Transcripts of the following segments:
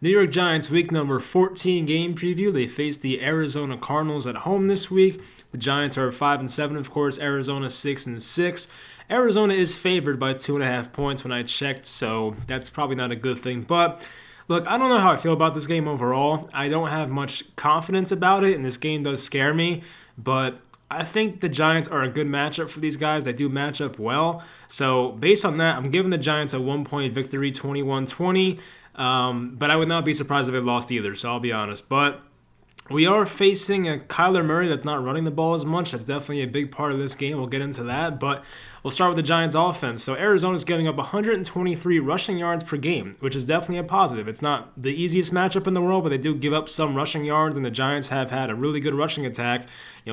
New York Giants week number 14 game preview. They face the Arizona Cardinals at home this week. The Giants are 5-7, of course. Arizona 6-6. Arizona is favored by 2.5 points when I checked, so that's probably not a good thing. But look, I don't know how I feel about this game overall. I don't have much confidence about it, and this game does scare me. But I think the Giants are a good matchup for these guys. They do match up well. So based on that, I'm giving the Giants a 1-point victory, 21-20. But I would not be surprised if they lost either, so I'll be honest. But we are facing a Kyler Murray that's not running the ball as much. That's definitely a big part of this game. We'll get into that. But we'll start with the Giants offense. So Arizona's giving up 123 rushing yards per game, which is definitely a positive. It's not the easiest matchup in the world, but they do give up some rushing yards, and the Giants have had a really good rushing attack,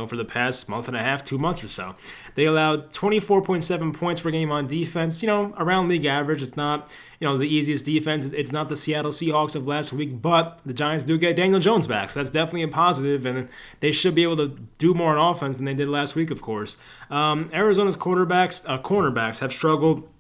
for the past month and a half, 2 months or so. They allowed 24.7 points per game on defense, around league average. It's not, the easiest defense. It's not the Seattle Seahawks of last week, but the Giants do get Daniel Jones back, so that's definitely a positive, and they should be able to do more on offense than they did last week, of course. Arizona's cornerbacks have struggled.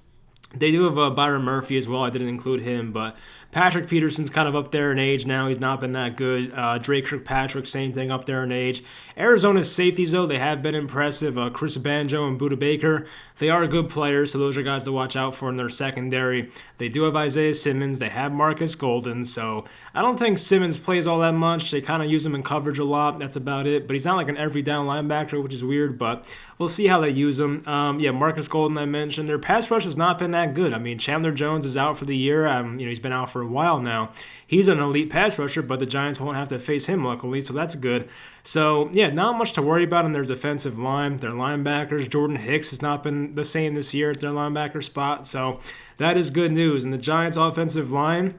They do have Byron Murphy as well. I didn't include him, but Patrick Peterson's kind of up there in age now. He's not been that good. Drake Kirkpatrick, same thing, up there in age. Arizona's safeties, though, they have been impressive. Chris Banjo and Budda Baker, they are good players, so those are guys to watch out for in their secondary. They do have Isaiah Simmons. They have Marcus Golden, so I don't think Simmons plays all that much. They kind of use him in coverage a lot. That's about it, but he's not like an every down linebacker, which is weird, but we'll see how they use him. Marcus Golden, I mentioned. Their pass rush has not been that good. I mean, Chandler Jones is out for the year. He's been out for a while now. He's an elite pass rusher, but the Giants won't have to face him, luckily, so that's good. So, not much to worry about in their defensive line. Their linebackers, Jordan Hicks has not been the same this year at their linebacker spot, so that is good news. And the Giants' offensive line,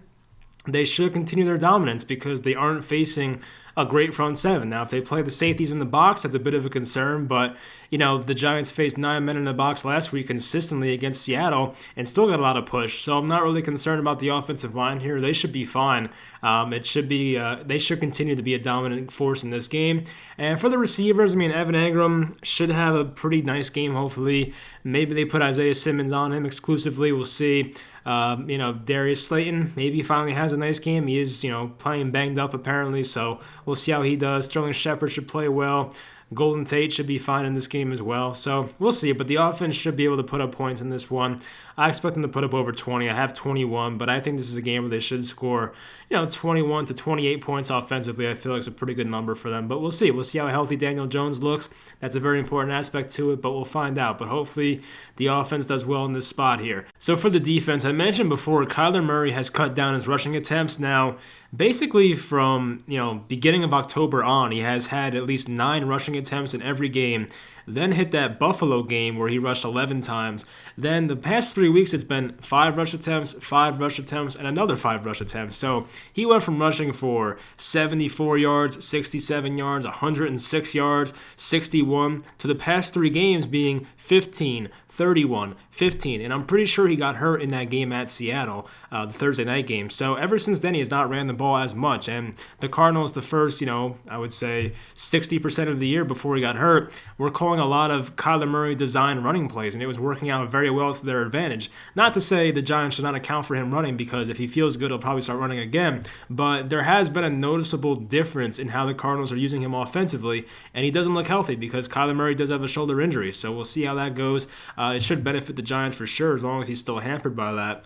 they should continue their dominance because they aren't facing a great front seven. Now, if they play the safeties in the box, that's a bit of a concern, but, the Giants faced 9 men in the box last week consistently against Seattle and still got a lot of push, so I'm not really concerned about the offensive line here. They should be fine. They should continue to be a dominant force in this game. And for the receivers, Evan Engram should have a pretty nice game, hopefully. Maybe they put Isaiah Simmons on him exclusively. We'll see. Darius Slayton maybe finally has a nice game. He is, playing banged up apparently, so we'll see how he does. Sterling Shepard should play well. Golden Tate should be fine in this game as well. So we'll see, but the offense should be able to put up points in this one. I expect them to put up over 20. I have 21, but I think this is a game where they should score, 21 to 28 points offensively. I feel like it's a pretty good number for them, but we'll see. We'll see how healthy Daniel Jones looks. That's a very important aspect to it, but we'll find out. But hopefully the offense does well in this spot here. So for the defense, I mentioned before, Kyler Murray has cut down his rushing attempts. Now, basically from, beginning of October on, he has had at least 9 rushing attempts in every game, then hit that Buffalo game where he rushed 11 times. Then the past 3 weeks, it's been 5 rush attempts, 5 rush attempts, and another 5 rush attempts. So he went from rushing for 74 yards, 67 yards, 106 yards, 61, to the past 3 games being 15, 31, 15, and I'm pretty sure he got hurt in that game at Seattle, the Thursday night game. So ever since then, he has not ran the ball as much, and the Cardinals, the first, I would say 60% of the year before he got hurt, were calling a lot of Kyler Murray designed running plays, and it was working out very well to their advantage. Not to say the Giants should not account for him running, because if he feels good, he'll probably start running again, but there has been a noticeable difference in how the Cardinals are using him offensively, and he doesn't look healthy because Kyler Murray does have a shoulder injury, so we'll see how that goes. It should benefit the Giants for sure, as long as he's still hampered by that.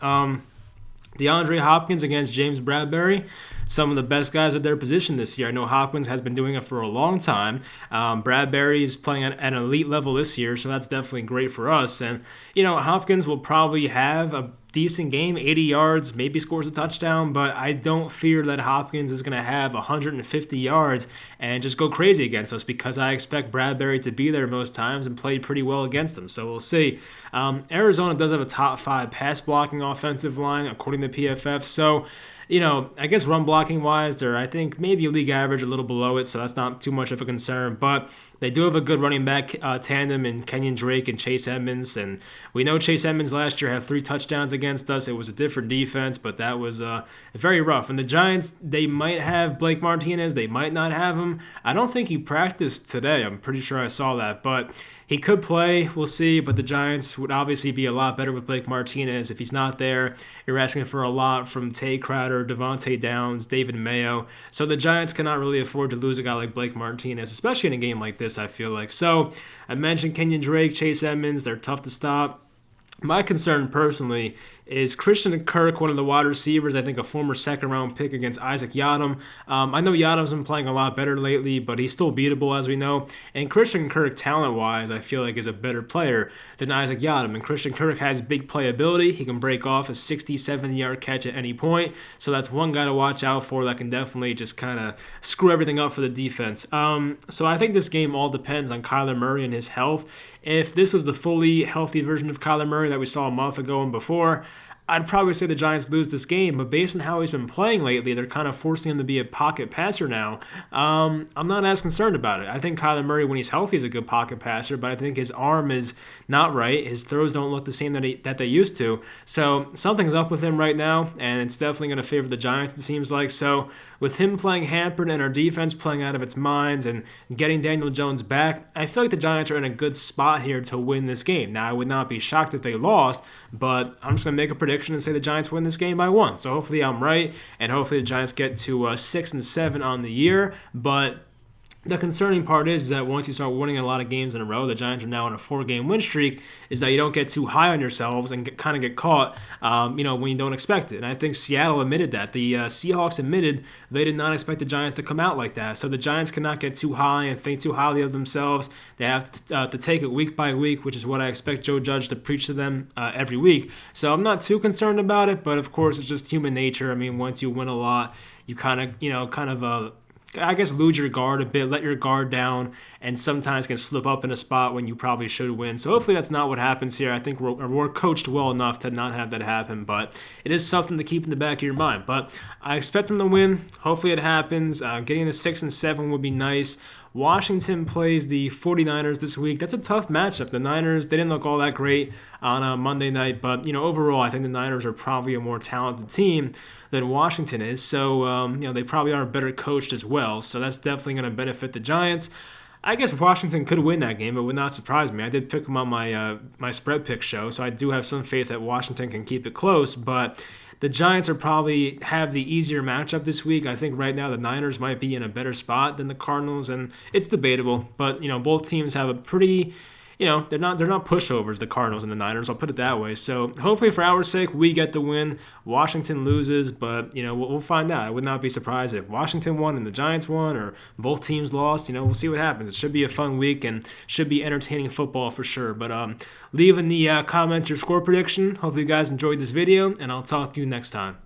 DeAndre Hopkins against James Bradbury, some of the best guys at their position this year. I know Hopkins has been doing it for a long time. Bradbury is playing at an elite level this year, so that's definitely great for us. And, Hopkins will probably have a decent game, 80 yards, maybe scores a touchdown, but I don't fear that Hopkins is going to have 150 yards and just go crazy against us, because I expect Bradbury to be there most times and play pretty well against them. So we'll see. Arizona does have a top 5 pass blocking offensive line, according to PFF. So, I guess run blocking wise, they're, I think, maybe a league average, a little below it, so that's not too much of a concern. But they do have a good running back tandem in Kenyon Drake and Chase Edmonds, and we know Chase Edmonds last year had 3 touchdowns against us. It was a different defense, but that was very rough. And the Giants, they might have Blake Martinez, they might not have him. I don't think he practiced today. I'm pretty sure I saw that, but He could play, we'll see, but the Giants would obviously be a lot better with Blake Martinez. If he's not there, you're asking for a lot from Tay Crowder, Devontae Downs, David Mayo. So the Giants cannot really afford to lose a guy like Blake Martinez, especially in a game like this, I feel like. So I mentioned Kenyon Drake, Chase Edmonds, they're tough to stop. My concern personally is Christian Kirk, one of the wide receivers, I think a former second-round pick against Isaac Yiadom. I know Yiadom's been playing a lot better lately, but he's still beatable, as we know. And Christian Kirk, talent-wise, I feel like is a better player than Isaac Yiadom. And Christian Kirk has big playability. He can break off a 60, 70-yard catch at any point. So that's one guy to watch out for that can definitely just kind of screw everything up for the defense. So I think this game all depends on Kyler Murray and his health. If this was the fully healthy version of Kyler Murray that we saw a month ago and before, I'd probably say the Giants lose this game, but based on how he's been playing lately, they're kind of forcing him to be a pocket passer now. I'm not as concerned about it. I think Kyler Murray, when he's healthy, is a good pocket passer, but I think his arm is not right. His throws don't look the same that they used to. So something's up with him right now, and it's definitely going to favor the Giants, it seems like. So with him playing hampered and our defense playing out of its minds and getting Daniel Jones back, I feel like the Giants are in a good spot here to win this game. Now, I would not be shocked if they lost, but I'm just going to make a prediction and say the Giants win this game by 1. So hopefully I'm right, and hopefully the Giants get to 6-7 on the year. But the concerning part is that once you start winning a lot of games in a row, the Giants are now on a 4-game win streak, is that you don't get too high on yourselves and kind of get caught, when you don't expect it. And I think Seattle admitted that. The Seahawks admitted they did not expect the Giants to come out like that. So the Giants cannot get too high and think too highly of themselves. They have to take it week by week, which is what I expect Joe Judge to preach to them every week. So I'm not too concerned about it, but of course it's just human nature. I mean, once you win a lot, you kind of I guess lose your guard a bit, let your guard down, and sometimes can slip up in a spot when you probably should win. So hopefully that's not what happens here. I think we're coached well enough to not have that happen, but it is something to keep in the back of your mind. But I expect them to win. Hopefully it happens. Getting to 6-7 would be nice. Washington plays the 49ers this week. That's a tough matchup. The Niners, they didn't look all that great on Monday night, but overall I think the Niners are probably a more talented team than Washington is. So, they probably are better coached as well. So that's definitely going to benefit the Giants. I guess Washington could win that game. It would not surprise me. I did pick them on my spread pick show, so I do have some faith that Washington can keep it close, but the Giants are probably have the easier matchup this week. I think right now the Niners might be in a better spot than the Cardinals, and it's debatable. But both teams have a pretty, they're not pushovers, the Cardinals and the Niners. I'll put it that way. So hopefully for our sake we get the win. Washington loses, but we'll find out. I would not be surprised if Washington won and the Giants won, or both teams lost. We'll see what happens. It should be a fun week and should be entertaining football for sure. But leave in the comments your score prediction. Hopefully you guys enjoyed this video, and I'll talk to you next time.